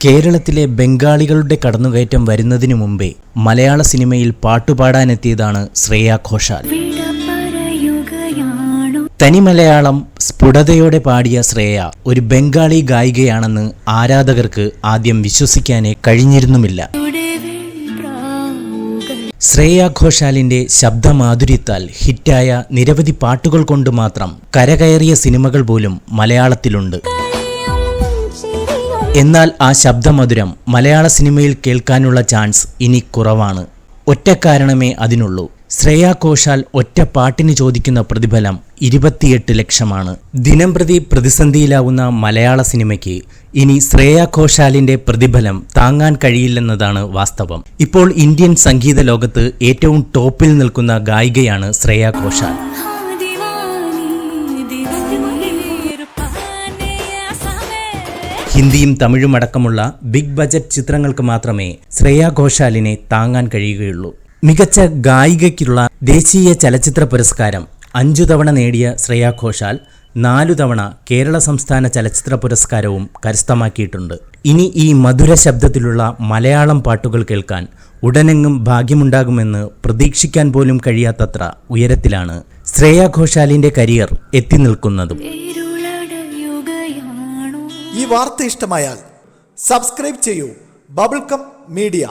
കേരളത്തിലെ ബംഗാളികളുടെ കടന്നുകയറ്റം വരുന്നതിനു മുമ്പേ മലയാള സിനിമയിൽ പാട്ടുപാടാനെത്തിയതാണ് ശ്രേയ ഘോഷാൽ. തനി മലയാളം സ്ഫുടതയോടെ പാടിയ ശ്രേയ ഒരു ബംഗാളി ഗായികയാണെന്ന് ആരാധകർക്ക് ആദ്യം വിശ്വസിക്കാനേ കഴിഞ്ഞിരുന്നുമില്ല. ശ്രേയ ഘോഷാലിന്റെ ശബ്ദമാധുര്യത്താൽ ഹിറ്റായ നിരവധി പാട്ടുകൾ കൊണ്ട് മാത്രം കരകയറിയ സിനിമകൾ പോലും മലയാളത്തിലുണ്ട്. എന്നാൽ ആ ശബ്ദമധുരം മലയാള സിനിമയിൽ കേൾക്കാനുള്ള ചാൻസ് ഇനി കുറവാണ്. ഒറ്റ കാരണമേ അതിനുള്ളൂ. ശ്രേയ ഘോഷാൽ ഒറ്റ പാട്ടിന് ചോദിക്കുന്ന പ്രതിഫലം 28 ലക്ഷമാണ്. ദിനംപ്രതി പ്രതിസന്ധിയിലാവുന്ന മലയാള സിനിമയ്ക്ക് ഇനി ശ്രേയ ഘോഷാലിന്റെ പ്രതിഫലം താങ്ങാൻ കഴിയില്ലെന്നതാണ് വാസ്തവം. ഇപ്പോൾ ഇന്ത്യൻ സംഗീത ലോകത്ത് ഏറ്റവും ടോപ്പിൽ നിൽക്കുന്ന ഗായികയാണ് ശ്രേയ ഘോഷാൽ. ഹിന്ദിയും തമിഴും അടക്കമുള്ള ബിഗ് ബജറ്റ് ചിത്രങ്ങൾക്ക് മാത്രമേ ശ്രേയ ഘോഷാലിനെ താങ്ങാൻ കഴിയുകയുള്ളൂ. മികച്ച ഗായികയ്ക്കുള്ള ദേശീയ ചലച്ചിത്ര പുരസ്കാരം 5 തവണ നേടിയ ശ്രേയ ഘോഷാൽ 4 തവണ കേരള സംസ്ഥാന ചലച്ചിത്ര പുരസ്കാരവും കരസ്ഥമാക്കിയിട്ടുണ്ട്. ഇനി ഈ മധുര ശബ്ദത്തിലുള്ള മലയാളം പാട്ടുകൾ കേൾക്കാൻ ഉടനെങ്ങും ഭാഗ്യമുണ്ടാകുമെന്ന് പ്രതീക്ഷിക്കാൻ പോലും കഴിയാത്തത്ര ഉയരത്തിലാണ് ശ്രേയ ഘോഷാലിന്റെ കരിയർ എത്തി നിൽക്കുന്നതും. ഈ വാർത്ത ഇഷ്ടമായാൽ സബ്സ്ക്രൈബ് ചെയ്യൂ. ബബിൾകം മീഡിയ.